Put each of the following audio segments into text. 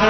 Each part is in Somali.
بسم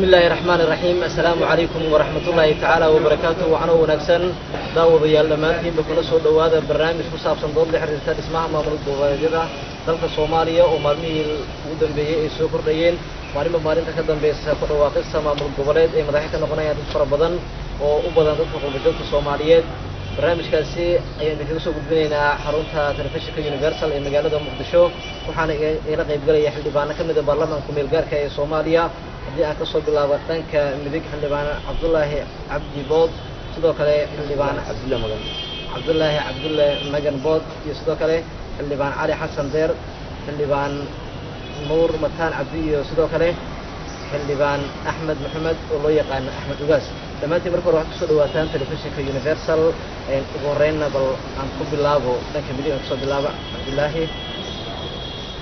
الله الرحمن الرحيم. السلام عليكم ورحمة الله تعالى وبركاته. وأنا ونكسن داود يال دمانتين بكل صوت هذا البرنامج خصوصا صندوق لحرية اسمها مامور الجوازيرة دلك الصومالية ومرمي ودن به السوكر دين مرمي مارين تقدم به سفر واقص مامور الجوالات مدحك نقنايا دكتور بدن وأبدا دكتور بجوك الصوماليات برنامج كاسي أيام ذكر قدمنا حرونتها تلفزيون يونيفرسال مقالة مقدشو وحنا إلى قيب قلي يحل بنا كم إذا برلمان كميل جار كي صوماليا دي أكسر بالله كمديك حل بنا عبد الله عبد بود صدق عليه حل بنا عبد الله مجن بود يصدق عليه حل بنا علي حسن دير حل بنا نور مكان عبدي صدق عليه حل بنا أحمد محمد والله يقان أحمد وقاس لما أنت مركو روح تصل واتان تلفزيون في يونيفرسال وقررنا بالعنقوب باللابو لكن بدينا تصل باللابو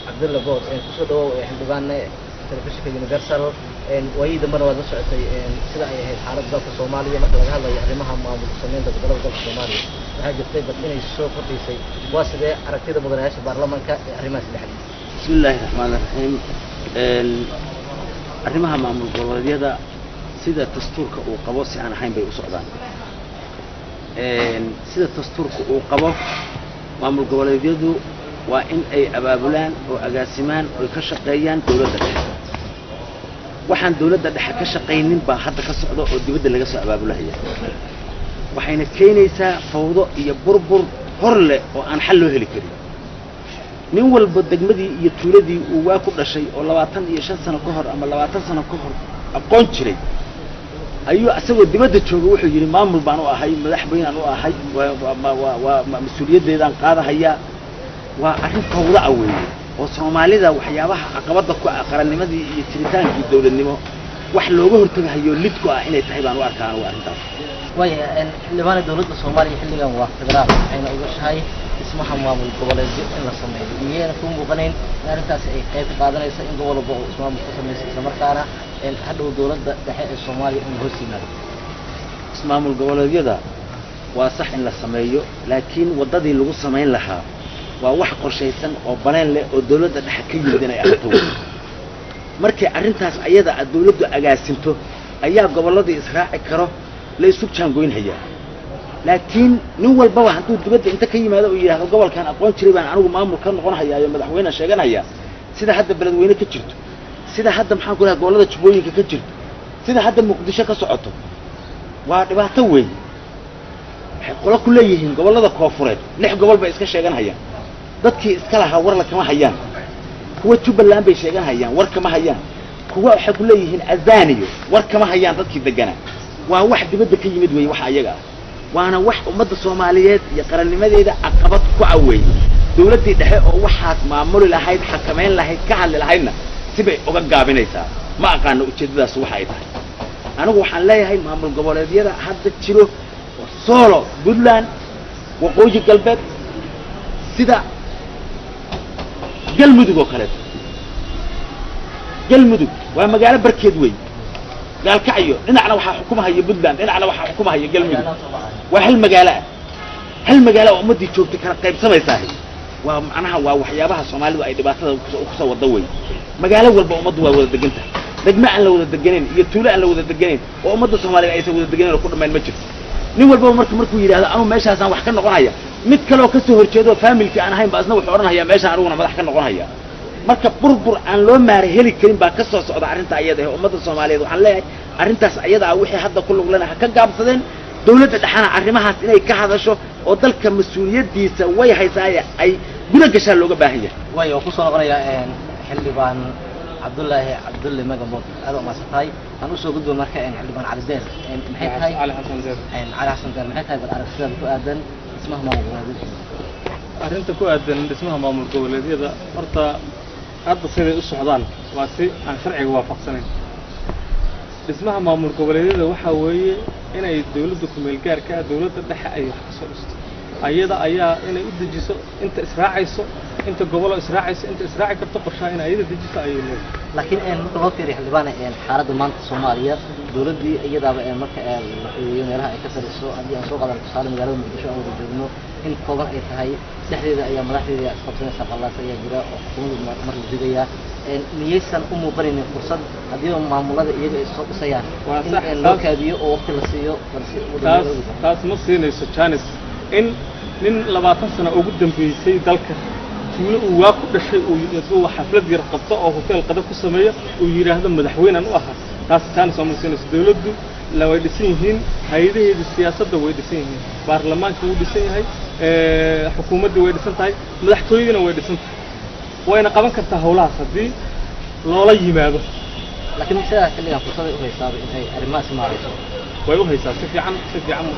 عبد الله بود تصل حلبان تلفزيون في يونيفرسال ويد مرة وضع سعتي سلا هي حارة ضغط الصومالية مثلا هذا يعلمها مع المسلمين ضغط الصومالي هاي جبتي بدينا يسوق في شيء واسدة أركيد مدرسة برلمان كرماس الحديث. بسم الله الرحمن الرحيم. arrimaha maamul goboleedyada sida dastuurka uu qabo si aan ahayn bay u socdaan sida dastuurka uu qabo maamul goboleedyadu waa in ay abaabulaan oo agaasimaan oo ka shaqeeyaan dawladda dhexe waxaan dawladda dhexe ka shaqeynin baa hadda ka socdo oo dibadda laga soo abaabulaya waxayna keenaysaa fawdo iyo burbur hor leh oo aan xal loo heli karin nin walba degmadii iyo tuuladii uu waa ku dhashay oo 25 sano ka hor ama 20 sano ka hor aqoon jiray ayuu asagoo dibadda jooga wuxuu yiri maamul baan u ahay madaxweyne u ahay waa mas'uuliyadeedan qaadahaya waa arrin fawda ah weeye oo Soomaalida waxyaabaha caqabada ku qarannimadii iyo jiritaankii dawladnimo wax looga hortagayo lidku ah inay tahay baan u arkaan waa arrintaas way xildhibaan dawladda Soomaaliya xilligan waa federaal ayna uga shahay اسمها مامور الجوالات إن الصميم هي نكون مقنعين أن الناس كيف قادرين إن جوال بقى اسمها مختصر من سمركانا إن حدوا دولة دحيح الصومالي إن هو سينا اسمها مامور الجوالات يدا وصح إن الصميم لكن وضدي اللي قصة ما لها وواحد قرشيسن وبنان له الدولة دحكي بدنا يأخذوه مركي أرنتاس أيدا الدولة أجاسمته أيها جوالات إسراء كره ليسوا كانوا هي لكن نول بوا هدو دبد انت كيما هذا وياه قبل كان اقوان جري بان انو مامور كان نقونهيا يا مدحوينه sheeganaya sida hadda beledweyne ka jirto sida hadda maxaan ku leeyahay gobolada Jubbooyinka ka jirto sida hadda Muqdisho ka socoto waa dhibaato weyn waxay qolo ku leeyihiin gobolada Koonfureed lix gobol bay iska sheeganayaan dadkii iska lahaa war la kama hayaan kuwa Jubbaland bay sheeganayaan war kama hayaan kuwa waxay ku leeyihiin Azaniyo war kama hayaan dadkii degana waa wax dibadda ka yimid weey wax ayaga وانا wax umada Soomaaliyeed iyo qarannimadeeda aqabad ku away dawladii dhexe oo waxaas maamul lahayd xakameyn lahayd ka hadli lahaydna sibay uga gaabinaysaa ma aqaano ujeedadaas waxa ay tahay anigu waxaan leeyahay maamul goboleedyada hadda jiro Solo Puntland waqooyi galbeed sida galmudug oo kale galmudug waa magaalo barkeed weyn gaalkacyo dhinacna waxa xukumaha Puntland dhinacna waxa xukumaha galmudug وهل مجالة ومدي شوفتي كان قيب سما يساهل ومعناها وحيابها الصومالي وأي دباسة وكسر والضوي مجالة والبومد ولا دجنتها دجمع لو دجنين يتولى لو دجنين ومد الصومالي أي سوى دجنين وكل ما المجلس نقول مركو يري هذا أنا ماشي عشان وحكنا قرنايا متكلوا كسر هرشيدو فاميل كأنا هاي بأسنا وحورنا هي ماشي عرونا ما حكنا قرنايا مركب بربر عن لون مارهلي كريم بكسر صعد عرنت عيادة ومد الصومالي وحن لا عرنت عيادة وحي حد كله لنا حكنا جاب صدين دولة دحنا arrimahaas inay ka hadasho oo dalka mas'uuliyadiisa way haysaa ay guna gashaan looga baahan yahay way oo ku soo noqonaya xildhibaan Cabdullaahi Magamood aad oo maasatay aan u soo gudbo marka xildhibaan Cali Deer maxay tahay Cali Xasan Deer maxay tahay aragtida ku aadan ismaha maamul goboleedyada arrinta ku aadan ismaha maamul goboleedyada horta hadda siday u socdaan waa si aan sharciga waafaqsanayn dhismaha maamul goboleedyada waxa weeye inay dawladda ku meel gaarka dawladda dhexe ay wax ka soo dhisto ayada ayaa inay u dejiso inta israacayso inta gobolo israacayso inta israaci karto qorshaha in ayada dejiso ayay leedahay laakiin marka loo fiiriyo xildhibaan xaaladda maanta Soomaaliya dawladdii iyadaaba marka meelaha ay ka sariso haddii aan soo qadan tusaale magaalada Muqdisho oo joogno in kooban ay tahay dhexdeeda ayaa madaxdeeda isqabsanaysa qallaas ayaa jira oo xukuumadda mar jidaya miyaysan u muuqanin fursad haddii maamulada iyaga ay soo dhisayaan in loo kaabiyo oo waqti la siiyo taas ma siinayso chance in nin 20 sano ugu dambeysay dalka tuulo uu waa ku dhashay uu xaflad yar qabto oo hotel qadab ku sameeyo uu yiraahdo madaxweynahan u ahaa taas chance oo muuqanayso dawladdu la way dhisan yihiin hay'adaheeda siyaasadda way dhisan yihiin baarlamaanka wuu dhisan yahay xukuumadda way dhisan tahay madaxtooyaduna way dhisan tahay wayna qaban kartaa hawlahaas haddii loola yimaado laakiin sidaa xilligan fursad ay u haysaa in ay arrimahaas maarayso way u haysaa si fiican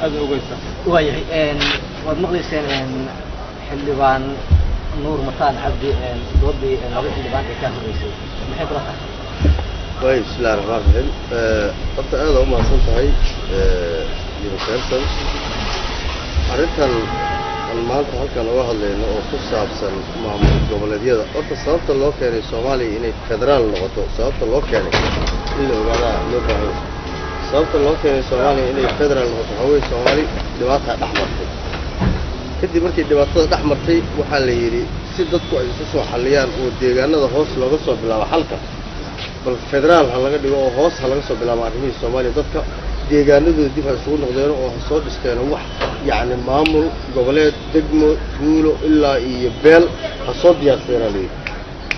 aad u haysaa waayahay waad maqlayseen xildhibaan nuur mataan cabdi doodii laba xildhibaan ay ka horeysay maxay kula tahay way bismillaahir rahmaanir rahiim horta aad u mahadsan tahay Universal arrintan maanta halkan uga hadlayno oo ku saabsan maamul goboleedyada horta sababta loo keenay Soomaaliya inay federaal noqoto sababta loo keenay in la ogaado loo baahan sababta loo keenay Soomaaliya inay federaal noqoto haween Soomaali dhibaato dhaxmartay kadib markii dhibaatada dhaxmartay waxa la yiri si dadku ay isu soo xaliyaan oo deegaanada hoos looga soo bilaabo halka bal federaal ha laga dhigo oo hoos ha laga soo bilaabo arrimaha Soomaaliya dadka deegaanadooda dib ay isugu noqdeen oo soo dhisteen wax يعني maamul goboleed degmo tuulo ilaa iyo beel ha soo diyaarsanayeen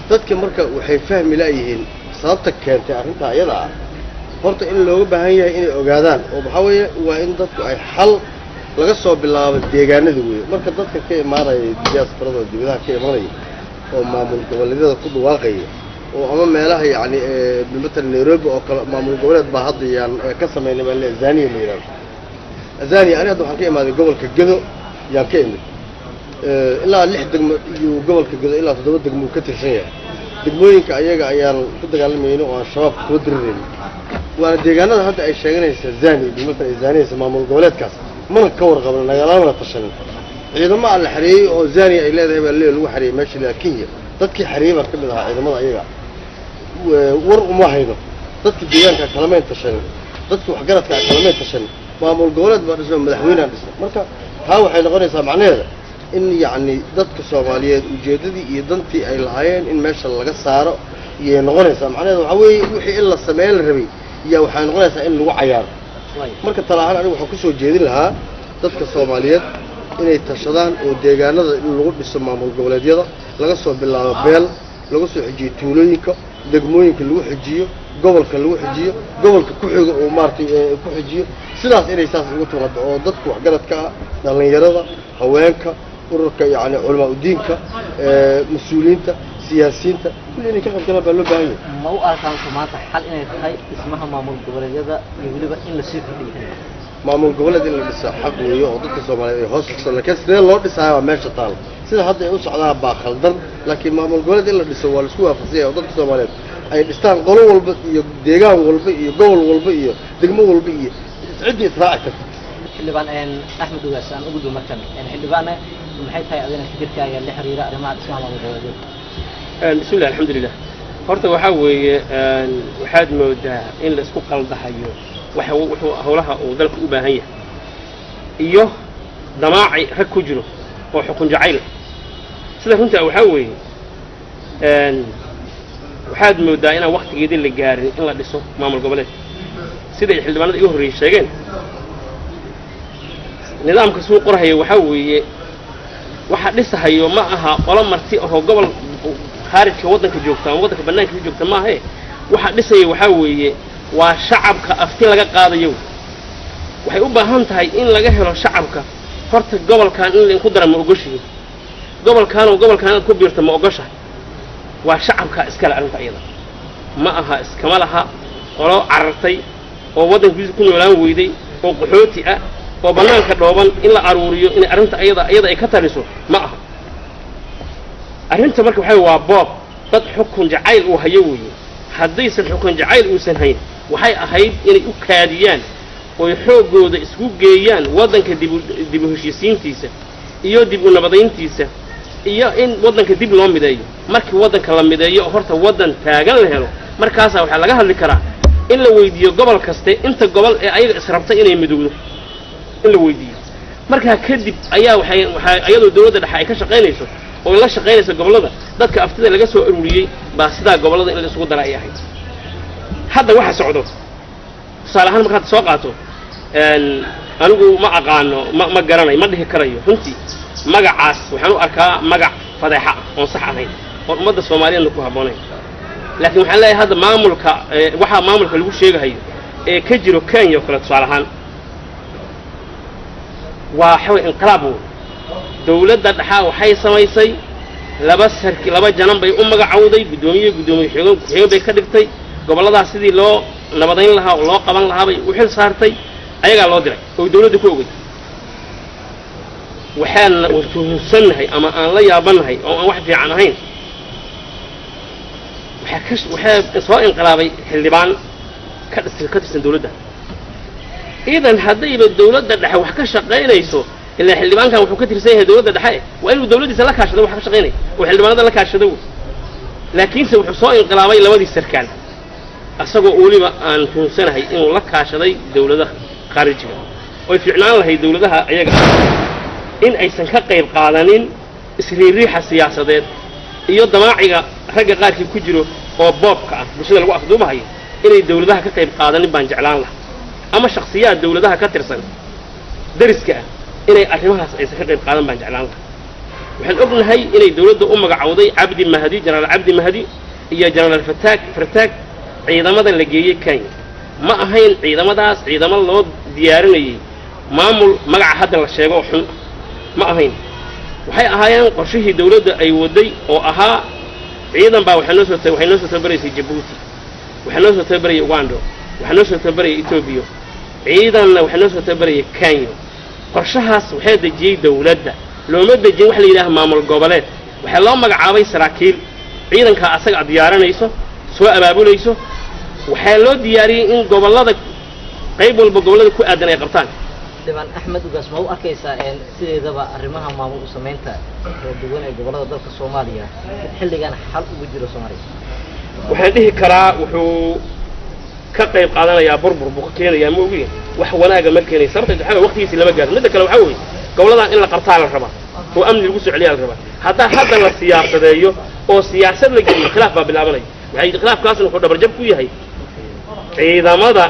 dadka marka waxay fahmi laayihiin sababta keentay arrinta ayada ah horta in looga baahan yahay inay ogaadaan oo waxa weeye waa in dadku ay xal laga soo bilaabo deegaanada weeye marka dadka ka imaanaya diasporada dibadaha ka imaanaya oo maamul goboleedyada ku dhawaaqay oo ama meelaha yani midna Nairobi oo kala maamul goboleed baa hadda yaan ka sameeyay meel Zania leeyahay Zania أنا أدو حكي ما قبل كجذو يا كيمي إلا اللي حد قبل كجذو إلا تدور دقمو كتير شيء دقموين كأيجا أيام كنت قال لي إنه عشرة كودرين وأنا ديجانا هذا أي شيء يعني زاني بمثل زاني اسمه مامور قولات كاس من الكور قبل نجلا من التشنج إذا ما على الحري أو زاني إلا ذهب الليل هو حري ماشي لكنية تذكي حري ما كملها إذا ما أيجا ورق ما هيدا تذكي ديجان كلامين تشنج تذكي حجرات كلامين تشنج maamul goboleed baa dhismo madaxweynaha dhismo marka taa waxay noqonaysaa macnaheeda in yaani dadka Soomaaliyeed ujeedadii iyo dantii ay lahaayeen in meesha laga saaro iyo noqonaysaa macnaheeda waxa weeye wixii in la sameeyay la rabay iyo waxay noqonaysaa in lagu cayaaro marka talaahan anigu waxaan ku soo jeedin lahaa dadka Soomaaliyeed inay tashadaan oo deegaanada in lagu dhiso maamul goboleedyada laga soo bilaabo beel laga soo xijiyo tuulooyinka degmooyinka lagu xijiyo gobolka lagu xijiyo gobolka ku xiga oo maartay ku xijiyo sidaas inay saas ugu timaado oo dadku wax garadka ah dhalinyarada haweenka ururka yaani culimo diinka mas'uuliyiinta siyaasiyiinta kulli ka qeybgala baa loo baahan yahay ma u arkaan maanta xal inay tahay ismaha maamul goboleedyada iyo waliba in la sii kordhiyo maamul goboleed in la dhiso xaq weeyo oo dadka Soomaaliyeed ay hoos u soo laakiin sidee loo dhisayo meesha taal sida hadda ay u socdaan baa khaldan laakiin maamul goboleed in la dhiso waa la isku waafaqsan yahay oo dadka Soomaaliyeed ay dhistaan qolo walba iyo deegaan walba iyo gobol walba iyo degmo walba iyo عدي إسراء كذا. حلبان أحمد وجاسان أقول مركب حلبان محيط هاي أذن كبير كاي اللي حريرة ما اسمها ما متواجد. بسم الله الحمد لله. هرت وحوي وحاد مودا إن الأسواق قلد حيو وحولها وذلك أباهية. إيوه ضماعي هكوجرو وحكون جعيل. سيدا كنت وحوي وحاد مودا إن وقت جديد اللي جاري إن الأسواق ما ملقبلت. sida ay xildhibaanada igu horeeyay sheegeen nidaamka soo qorahay waxa dhisahayo ma aha qolo marti oo gobol khaarijka wadanka joogta ama wadanka banaanka joogta ma aha waxa dhisay waa shacabka afti laga qaadayo waxay u baahan tahay in laga helo shacabka horta gobolkan in la ku daro ma ogoshiin gobolkan ku biirta ma ogosha waa shacabka iska la arinta iyada ma aha iskama laha qolo carartay oo wadankiisu ku noolaan weyday oo qaxooti ah oo banaanka dhooban in la aruuriyo in arinta ayada ay ka taliso ma aha arinta marka waxa waa boob dad xukun jacayl uu hayo weeye haddii san xukun jacayl uu san hayn waxay ahayd inay u kaadiyaan oo xoogooda isku geeyaan waddanka dib u heshiisiintiisa iyo dib u nabadayntiisa iyo in waddanka dib loo mideeyo markii waddanka la mideeyo oo horta waddan taagan la helo markaasa waxaa laga hadli karaa in la weydiiyo gobol kaste inta gobol ee ayaga israbtay inay midowdo in la weydiiyo markaa kadib ayaa waxay iyadoo dawladda dhexe ay ka shaqaynayso oo la shaqaynayso gobolada dadka aftida laga soo ururiyey baa sidaa gobolada in la isugu dara ay ahayd hadda waxa socdo tusaale ahaan markaad soo qaato anigu ma aqaano ma garanayo ma dhihi karayo runtii magacaas waxaan u arkaa magac fadeexa ah oon sax ahayn oon ummadda soomaaliyeedna ku habboonayn laakiin waxaan leeyahay hadda maamulka waxaa maamulka lagu sheegahayo ee ka jiro kenya oo kale tusaale ahaan waa xaway inqilaab weyn dawladda dhexa waxay samaysay laba janan bay u magacowday guddoomiye xigeen bay ka dhigtay gobolladaas sidii loo nabadayn lahaa oo loo qaban lahaa bay u xil saartay ayagaa loo diray oo dawladda ku ogay waxaan tuhunsannahay ama aan la yaabanahay oo aan wax fiican ahayn waxaa soo inqilaabay xildhibaan ka tirsan dawladda idan haddayba dawladda dhexe wax ka shaqaynayso ilaa xildhibaankan wuxuu ka tirsan yahay dawladda dhexe waa inuu dawladdiisa la kaashado wax ka shaqaynaya oo xildhibaanada la kaashado laakiinse wuxuu soo inqilaabay labadii sarkaal asagoo weliba aan tuunsanahay inuu la kaashaday dawladaha khaarijiga oo fiicnaan lahayd dawladaha ayaga in aysan ka qayb qaadanin isriiriixa siyaasadeed iyo damaaciga ragga qaarkii ku jiro oo boobka ah bulshada lagu afduubahayo inay dawladaha ka qayb qaadanin baan jeclaan lahaa ama shakhsiyaad dawladaha ka tirsan dariska ah inay arrimahaas aysan ka qayb qaadan baan jeclaan lahaa waxaan ognahay inay dawladda u magacowday cabdi mahdi jenaraal cabdi mahdi iyo jenaraal fartaag ciidamada la geeyey kenya ma ahayn ciidamadaas ciidamo loo diyaarinayay maamul magaca hadda la sheego oo xun ma ahayn waxay ahaayeen qorshihii dawladda ay waday oo ahaa ciidan baa waxay noo soo tabaraysay jabuuti waxay noo soo tabarayay uganda waxay noo soo tabarayay etoobiya ciidanna waxay noo soo tabarayay kenya qorshahaas waxay dejiyey dawladda looma dejin wax la yidhaaha maamul goboleed waxaa loo magacaabay saraakiil ciidankaa asaga diyaarinayso soo abaabulayso waxaa loo diyaariyey in gobollada qayb walba gobollada ku aadan ay qabtaan xildhibaan axmed ugaas ma u arkaysaa sideedaba arrimaha maamul u samaynta kala duwan ee gobollada dalka soomaaliya xilligan xal ugu jiro soomaaliya waxaan dhihi karaa wuxuu ka qayb qaadanayaa burbur buu ka keenayaa ma ogiin wax wanaaga ma keenay sababta waxaa waqtigiisii lama gaarin midda kale waxaa weeye gobolladan in la qabtaa la rabaa oo amni lagu soo celiyaa la rabaa haddaa hadda la siyaasadeeyo oo siyaasad la geliyo khilaaf baa bilaabanaya waxay khilaafkaasna wuxuu dhabarjab ku yahay ciidamada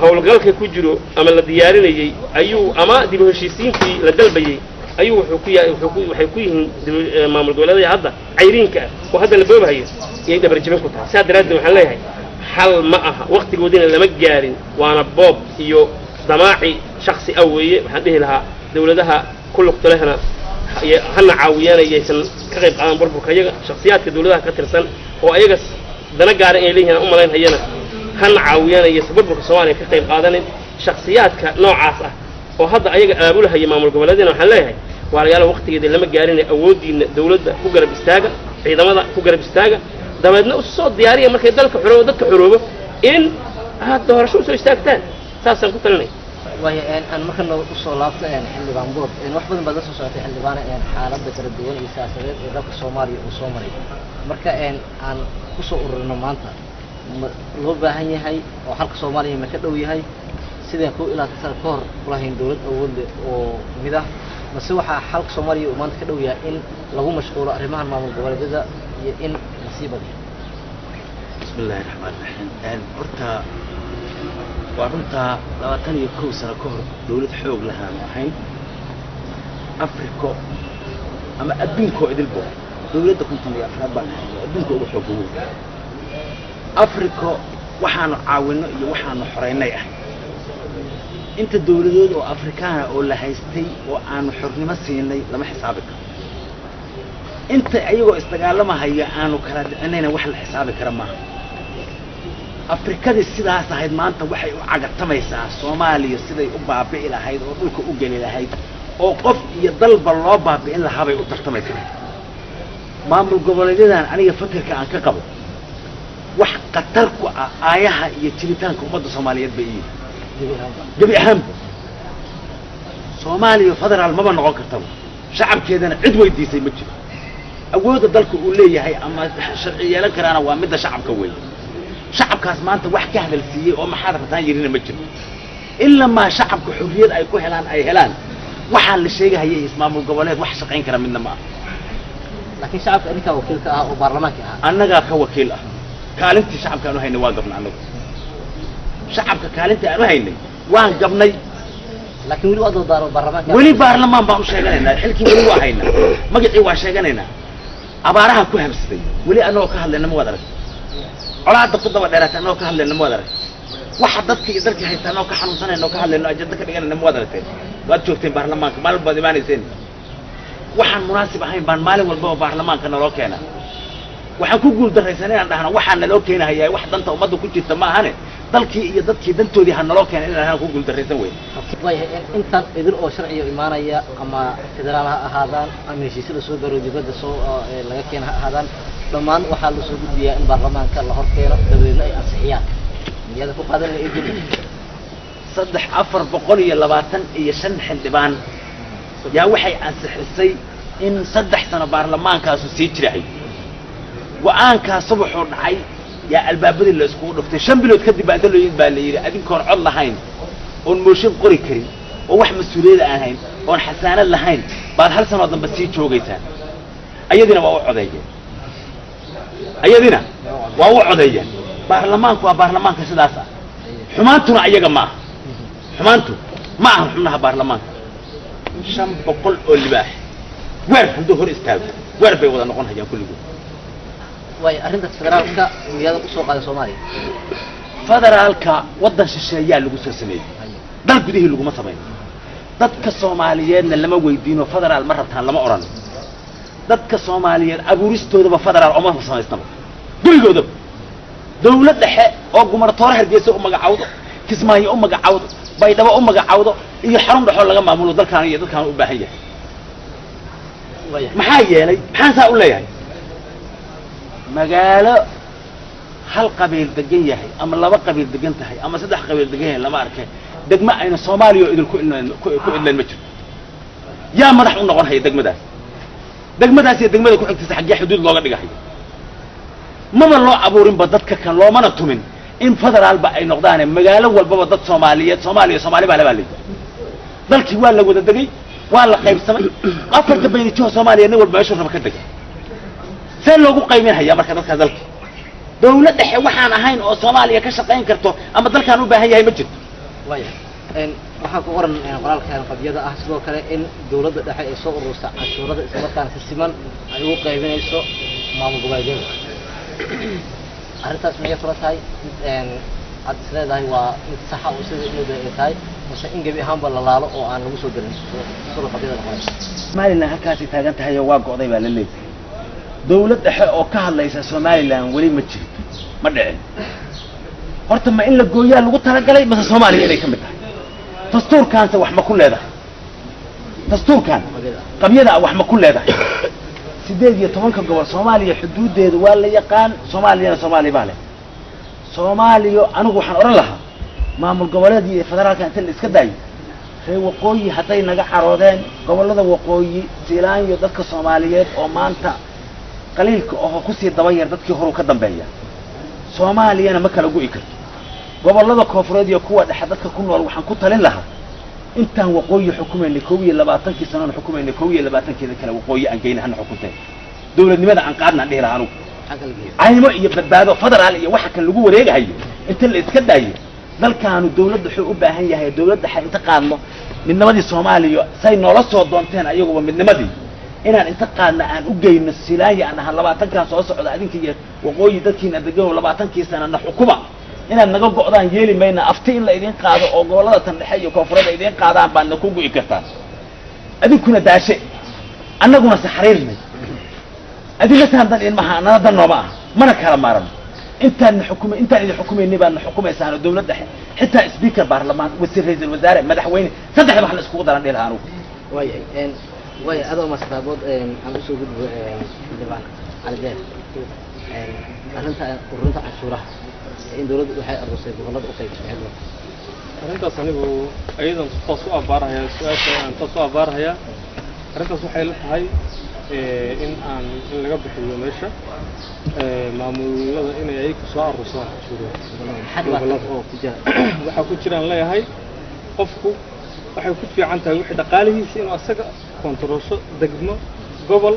howlgalka ku jiro ama la diyaarinayay ayuu ama dib u heshiisiintii la dalbayay ayuu waxay ku yihiin maamul goboleedada hadda cayriinka ah oo hadda la boobahayo iyay dhabarjabin ku tahay sidaa daraaddeed waxaan leeyahay xal ma aha waqtigoodina lama gaarin waana boob iyo damaaci shaksi ah weeye waxaan dhihi lahaa dawladaha ku lugta lehna hana caawiyeenayaysan ka qayb qaadan burburka iyaga shaksiyaadka dawladaha ka tirsan oo ayaga dana gaara inay leeyihiin u malayn hayana hana caawiyeenayaysan burburka soomaaliya ka qayb qaadanin shaksiyaadka noocaas ah oo hadda ayaga aabulahaya maamul goboleedina waxaan leeyahay waalayaal waqtigeeda lama gaarin awoodiina dawladda ku garab istaaga ciidamada ku garab istaaga dabeedna u soo diyaariya markay dalka xoroobo dadka xoroobo in aad doorasho u soo istaagtaan saasaan ku talinay waayo aan markana u soo laabto xildhibaan bood wax badan baad la soo socotay xildhibaana xaaladda kala duwan iyo siyaasadeed ee dalka soomaaliya uu soo maray marka aan ku soo ururino maanta loo baahan yahay oo halka soomaaliya ma ka dhow yahay sideen ku ilaa sano ka hor ulahayn dawlad awood leh oo mid ah mase waxaa halka soomaaliya uu maanta ka dhow yahay in lagu mashquulo arrimahan maamul goboleedyada iyo in nasiibada bismillahi raxmaani raxiim horta waa runtaa 21 sano ka hor dawlad xoog lahaan ahayn afriko ama adduunko idilbo dawladda kuntan iyo afraad baan ahayn adduunka ugu xoog weyn afriko waxaanu caawino iyo waxaanu xoreynay ah inta dawladood oo afrikaana oo la haystay oo aanu xornimo siinay lama xisaabi karo inta ayagoo isdagaalamahaya aanu kala dhicinayna wax la xisaabi kara maaha afrikadii sidaas ahayd maanta waxay u cagatamaysaa soomaaliya siday u baabi'i lahayd oo dhulka u geli lahayd oo qof iyo dalba loo baabi'in lahaa bay u tartamaysaa maamul goboleedyadan aniga fakirka aan ka qabo wax qatar ku ah aayaha iyo jiritaanka ummadda Soomaaliyeed bay gabi ahaan Soomaaliya federaal ma noqon karto shacabkeedana cid weydiisay ma jiro awoodda dalku uu leeyahay ama sharciyeelan karaana waa midda shacabka weey shacabkaas maanta wax ka hadalsiiyay oo maxaad rabtaan yirina ma jiro illa ma shacabku xurriyad ay ku helaan waxaan la sheegayay ismaamul goboleed wax shaqayn kara midna ma laakiin shacabka inta wakiilka ah oo baarlamaanka ah annaga ka wakiil ah kaalintii shacabka aanu haynay waa gabnaa annagu shacabka kaalintii aanu haynay waan gabnay laakiin wali wada daaro baarlamaanka wali baarlamaan baan u sheeganaynaa xilkii wali waa haynaa magacii waa sheeganaynaa abaaraha ku habsaday wali anoo ka hadlayna ma wada arag colaadda ku daba dheeraatay anoo ka hadlayna ma wada arag waxa dadka iyo dalkii haysta anoo ka xanuunsanayna oo ka hadlayna ajada ka dhiganayna ma wada aragteen waad joogteen baarlamaanka maalin baad imaanayseen waxaan munaasib ahayn baan maalin walba oo baarlamaanka naloo keenaa waxaan ku guul daraysanay inaan dhahno waxaan naloo keenayaa wax danta ummadda ku jirta ma ahane dalkii iyo dadkii dantoodii ha naloo keenay inaan ku guul daraysan weyn intan idil oo sharciyo imaanaya ama federaal ha ahaadaan ama heshiisyada soo garo dibadda soo laga keena ha ahaadaan dhammaan waxaa la soo gudbiyaa in baarlamaanka la hor keeno dabadeedna ay ansixiyaan iyada ku qaadanaya ay gudbi 425 xildhibaan yaa waxay ansixisay in 3 sano baarlamaankaasu sii jirahay go'aankaas wuxuu dhacay yaa albaabadii la isku dhuftay 5 bilood kadib baa dalooyin baa la yiri adinkoon cod lahayn oon mooshin qori karin oo wax mas'uuliyad aan hayn oon xasaanad lahayn baad hal sano dambe sii joogaysaan ayadina waa u codeeyeen baarlamaanku waa baarlamaanka sidaas ah xumaantuna ayaga ma aha xubnaha baarlamaanka 500 oo libaax weer hadduu hor istaago weer bay wada noqon hayaan kulligood way arrinta federaalka miyada u soo qaaday Soomaaliya federaalka wadan shisheeyaa lagu soo sameeyay dal gudihii lagu ma sameeyay dadka Soomaaliyeedna lama weydiino federaal ma rabtaan lama oran dadka Soomaaliyeed abuuristoodaba federaal uma samaystaan gurigooda dawlad dhexe oo gumartoor Hargeysa u magacawdo Kismaayo u magacawdo Baydhabo u magacawdo iyo xarun dhaxo laga maamulo dalkaan iyo dadkaan u baahan yahay maxaa yeelay maxaan saa u leeyahay magaalo hal qabiil degan yahay ama laba qabiil degan tahay ama 3 qabiil degan yahay lama arkay degmo ayna Soomaaliya idinku idleen ma jiro yaa madax u noqon hay degmadaas iyo degmada ku xigtay xaggii xuduud looga dhigahay mama loo abuurin ba dadka kan loomana tumin in federaal ba ay noqdaan magaalo walba dad Soomaaliyeed Soomaali baa la baalay dalkii waa la wada degay waa la qaybsamay afarta baynijo Soomaaliyeed nin walba meeshu raba ka degay see loogu qayminayaa marka dadka dalka dawlad dhexe waxaan ahayn oo Soomaaliya ka shaqayn karto ama dalkaan u baahan yahay ma jirto waxaa ku qoran qoraalka qabyada ah sidoo kale in dawladda dhexe ay soo urursa cashuurada isla markaana si siman ay ugu qaybinayso maamul goboleedyada arrintaas maxay kula tahay aad isleedahay waa mid sax ah oo sida inuu tahay mase in gabi ahaanba la laalo oo aan lagu soo darin soo qabyada qoraysa Soomaaliland halkaasi taagan tahay waa go'day baa la leeyahay dawlad dhexe oo ka hadlaysa Soomaaliland wali ma jiro ma dhicin horta ma in la gooyaa lagu talagalay mase Soomaaliya inay ka mid tahay dastuurkaanse wax ma ku leedahay dastuurkan qabyada wax ma ku leedahay 18 gobol Soomaaliya xuduudeedu waa la yaqaan Soomaaliyana Soomaali baa leh Soomaaliya anigu waxaan oran lahaa maamul goboleed iyo federaalka inta la iska daayo reer waqooyi haday naga caroodeen gobolada waqooyi Siilaan iyo dadka Soomaaliyeed oo maanta qaliilka oo ku sii dabayar dadkii hore ka dambeeya Soomaaliyana ma kala go'i karto gobolada koonfureed iyo kuwa dhexe dadka ku nool waxaan ku talin lahaa intaan waqooyi xukumeynay 22 sano xukumeynay 22 kale waqooyi aan geynahana xukuntay dawladnimada aan qaadna dhihi lahaa anigu aymo iyo badbaado federaal iyo waxa kan lagu wareegayo inta la iska daayo dalkaanu dawladda wuxuu u baahan yahay dawladda xay inta qaadno midnimadii Soomaaliya say noola soo doonteen ayagu midnimadii inaan inta qaadna aan u geyno Siilaaya aan 20 kan soo socda adinka iyo waqooyi dadkiina degan 20 sano xukuma inaad naga go'daan yeeli mayna afti in la idin qaado oo gobolada tan dhexe iyo koonfureed idin qaadaan baan ku go'i kartaan adinkuna daashe annaguna saxariirnay adina taandan in maha anada nooma mana kala maaran intaan idin xukumeynay baan xukumaysaan dawladda dhexe xitaa speaker baarlamaan wasiir ra'iisul wasaare madaxweyne saddex wax la isku daran dhilahaan way adoo mas'aabood aan u soo gudbo dibaan على ذلك أرنت عشورها إن دولة وحي الرصيد والله أقيم حلو arrintaas anigu ayadan taas u abaaraya su'aasha aan taas u abaaraya arrintaas waxay la tahay in laga bixiyo meesha maamulada inay ay ku soo arursadaan waxa ku jiraan leeyahay qofku waxay ku fiican tahay wixii dhaqaalihiisa inuu asaga kontrolsho degmo gobol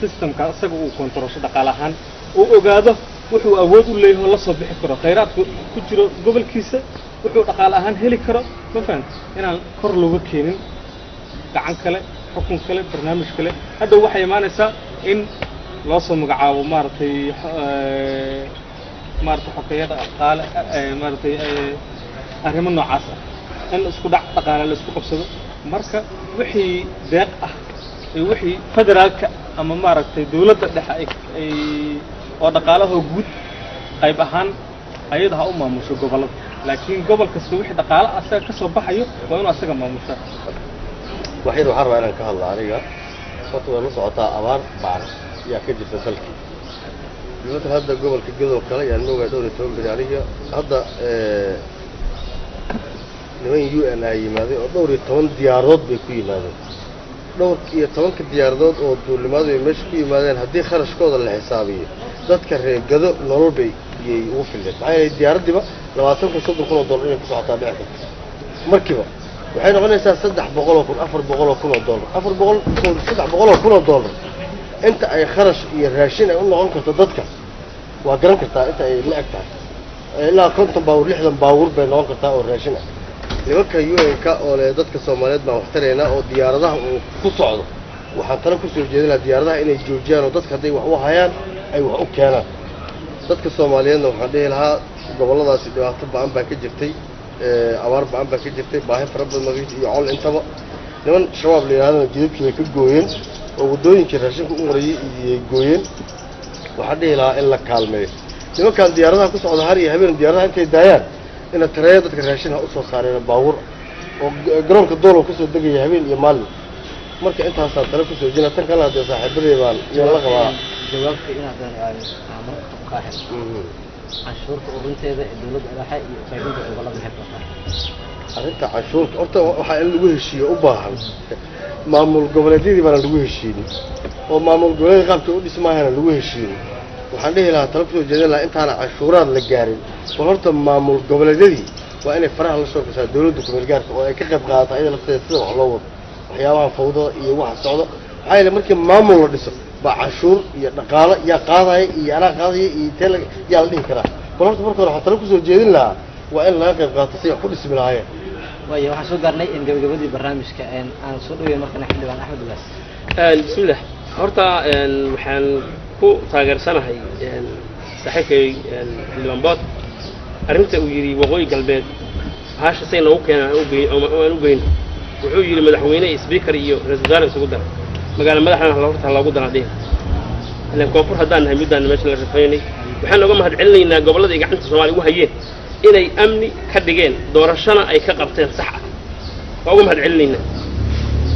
systemka asaga uu kontrolsho dhaqaale ahaan uu ogaado wuxuu awood u leeyahay la soo bixi karo khayraadku ku jiro gobolkiisa wuxuu dhaqaale ahaan heli karo ma fahant inaan kor looga keenin gacan kale xukun kale barnaamij kale hadda waxay imaanaysaa in loo soo magacaabo maartay xogayada dhaqaale maartay arrimo noocaas ah in isku dhac dhaqaale la isku qabsado marka wixii deeq ah iyo wixii federaalka ama maartay dawladda dhexe ay oo dhaqaalaha guud qayb ahaan ayada ha u maamusho gobolada laakiin gobol kasta wixii dhaqaale asaga ka soo baxayo waa inuu asaga maamusho waxaan rabaa inaan ka hadlo aniga horta waa la socotaa abaar baan yaa ka jirta dalkii dowladda hadda gobolka Gadow kale yaan moogaa dhowr iyo 10 bari aniga hadda niman UN ay yimaadeen oo dhowr iyo 10 diyaarood bay ku yimaadeen dhowr iyo 10 diyaarood oo duulimaad ay meesha ku yimaadeen haddii kharashkooda la xisaabiyo dadka reer Gadow nolol bay ugu filan maxay diyaaradiba 20-30 kun oo dollar inay ku socotaa dhacay markiiba waxay noqonaysaa 300 kun 400 kun oo dollar 300 kun oo dollar inta ay kharash iyo raashin ay u noqon karto dadka waa garan kartaa inta ay la egtahay ilaa 50 baawur 60 baawur bay noqon kartaa oo raashin ah nimanka UN-ka oo leh dadka Soomaaliyeed baan wax tareynaa oo diyaaradaha uu ku socdo waxaan tala ku soo jeedinaa diyaaradaha inay joojiyaan oo dadka haday wax u hayaan ay wax u keenaan dadka Soomaaliyeedna waxaan dhihi lahaa goboladaasi dhibaato baan ka jirtay abaar baan ka jirtay baahi fara badan iyo col intaba niman shabaab leeyahay jidadkii way ka gooyeen oo wadooyinkii raashinka u marayay iyo gooyeen waxaan dhihi lahaa in la kaalmeeyo nimankan diyaaradaha ku socda har iyo habeen diyaaradaha intay daayaan in tareeyo dadka raashin u soo saareen baawur oo garoonka doolo ku soo degaya habeen iyo maalin marka intaas tala ku soo jeena tan kala hadda saaxiibadii baan iyo la qabaa jawaabta inaad ama qaaxid cashuurta urinteeda dawladda dhexe iyo qaybinta gobolada dhexe arrinta cashuurta horta waxa in lagu heshiiyo u baahan maamul goboleedyadii baan lagu heshiiyay oo maamul goboleed qaabka u dhismaayana lagu heshiiyay waxaan dhihi lahaa tala ku soo jeedin lahaa intaana cashuuraad la gaarin oo horta maamul goboleedyadii waa inay faraha la soo gashaa dawladda ku meel gaarka oo ay ka qayb qaadato ayada lafteeda sida wax loo wado waxyaabaha fawdada iyo waxa socdo waxaa yeelay markii maamul la dhiso ba cashuur iyo dhaqaale yaa qaadaya iyo ana qaadaya iyo teel yaa la dhihi karaa horta marka hore tala ku soo jeedin lahaa waa in laga qayb qaato si wax ku dhismi lahaayeen waayo waxaan soo gaarnay in gabagabadii barnaamijka aan soo dhaweeyay markan xildhibaan Axmed Ugaas bismillah horta waxaan ku taageersanahay saxiifay xildhibaan Bood arrinta uu yiri waqooyi galbeed haasha sayna u keenay u geyn wuxuu yiri madaxweyne speaker iyo ra'iisul wasaare isugu dar magaala madaxda horta lagu daraadeen ilaan koonfur haddaan nahay midaan meesha la rafaynay waxaan uga mahad celinaynaa gobolada ay gacanta Soomaaliya ugu hayeen inay amni ka dhigeen doorashana ay ka qabteen sax ah waa uga mahad celinaynaa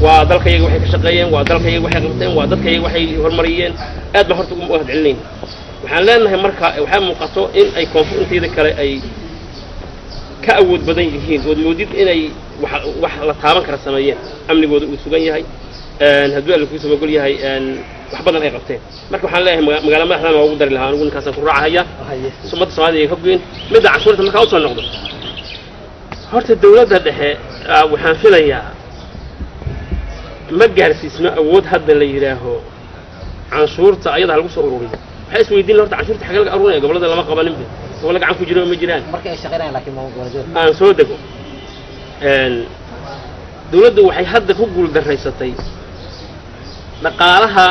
waa dalkayaga waxay ka shaqeeyeen waa dalkayaga waxay qabteen waa dadkayaga waxay horumariyeen aad baan horta uga mahad celinaynaa waxaan leenahay marka waxa muuqato in ay koonfur inteeda kale ay ka awood badan yihiin wadmoodid inay wax la taaban kara sameeyeen amnigooda uu sugan yahay hadduu alla ku soo gol yahay wax badan ay qabteen marka waxaan leeyahay magaala madaxda ugu dari lahaa anigu ninkaas ku raacaya sumadda Soomaaliya ay ka goyn mid cashuurta marka u soo noqdo horta dawladda dhexe waxaan filayaa ma gaarsiisno awood hadda la yiraaho cashuurta ayada lagu soo ururiyo waxay isweydiin horta cashuurta xaga laga ururiyo gobolada lama qabanin wala gacan ku jiro ma jiraan marka ay shaqeynayaan laakiin ma gobolada aan soo dego dawladdu waxay hadda ku guul daraysatay dhaqaalaha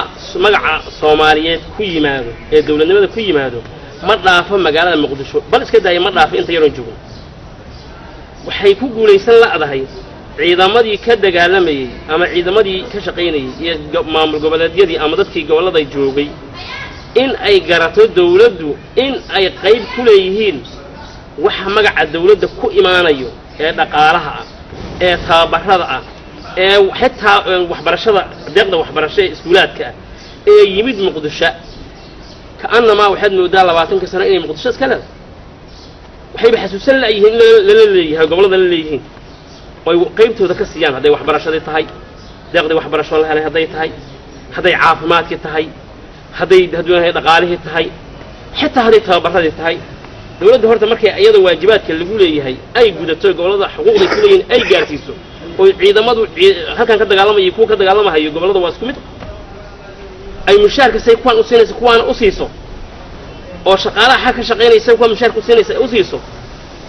magaca Soomaaliyeed ku yimaado ee dawladnimada ku yimaado ma dhaafo magaalada Muqdisho bal iska daayay ma dhaafo inta yar oo joogo waxay ku guuleysan laadahay ciidamadii ka dagaalamayay ama ciidamadii ka shaqeynayay iyo maamul goboleedyadii ama dadkii gobolada joogay in ay garato dawladdu in ay qayb ku leeyihiin waxa magaca dawladda ku imaanayo ee dhaqaalaha ee tababarada ah ee xitaa waxbarashada deeqda waxbarashada iskuulaadka ee yimid Muqdisho كأنما واحد مودا لبعتين كسنة إني مقدسات كذا وحيب حسوس لا يهين لا قبل ذا اللي يهين وقيمته ذاك الصيام هذا واحد برش هذا تهاي ده واحد برش الله هذا تهاي هذا عافمات تهاي هذا هدوه هذا قاله تهاي حتى هذا تبر هذا تهاي دولة هرت مركي أيضا واجبات كاللي هي أي جودة قبل حقوق الكلين أي جارتيسو وإذا ما هل كان كذا قلما يكون كذا قلما هي قبل هذا واسكمت أي مشاركة سيكون أسينس كوان أسيسو أو شغالة حكا شغالة يسوي مشاركة أسينس أسيسو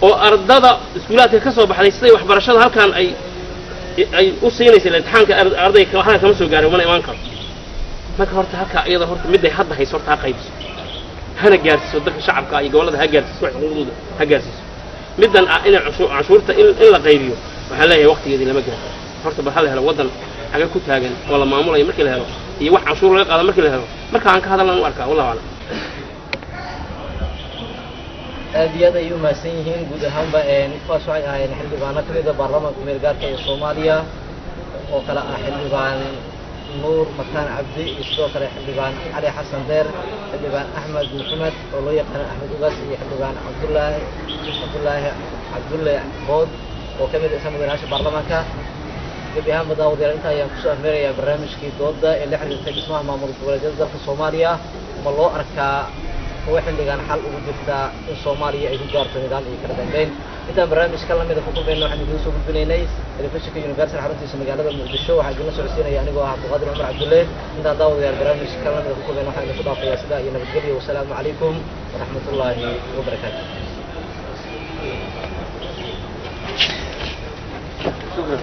أو أرض سكولات الكسب بحديثي وحبرشاد هل كان أي أسينس الامتحان كأرضي كواحد كمسوا جاري وما يمانكر ما كهرت هكا أيضا هرت مدة حد هي صورت هقيبس هنا جالس ودك الشعب كاي قبل هذا جالس سوى حقوقه هجالس مدة إن عشورته إلا غيره وحلاقي وقت يدي لما جاء هرت بحاله لو وضن حاجة كنت هاجن والله معمولة يمرك له يوح عشور لك هذا مرك له مرك عنك هذا لنا واركا والله أعلم aad ay u maasan yihiin guud ahaanba kuwaas waxay ahaayeen xildhibaano ka mid ah baarlamaanka meelgaarka ee Soomaaliya oo kala ah xildhibaan nuur mataan cabdi iyo sidoo kale xildhibaan cali xasan deer xildhibaan axmed maxamed oo loo yaqaan axmed ugaas iyo xildhibaan cabdullaahi bood oo ka mid ah madaxda baarlamaanka gabi ahaanba daawadayaal inta ayaan kusoo afmeerayaa barnaamijkii dooda ee la xiriirta dhismaha maamul goboleedyada dalka Soomaaliya ma loo arkaa وحنا حل وجدتا الصومالية أي تجار في نظام الكردين إذا برنامج كلام إذا فكوا بيننا وحنا نسوق البنيني اللي في شكل يونيفرسال حرتي سمجال هذا الشو حاجنا سعوديين يعني جوا عبد القادر عمر عبد الله إذا ضاو يا برنامج كلام إذا فكوا بيننا وحنا نسوق في أسدا ينبغي والسلام عليكم ورحمة الله وبركاته. شكرا.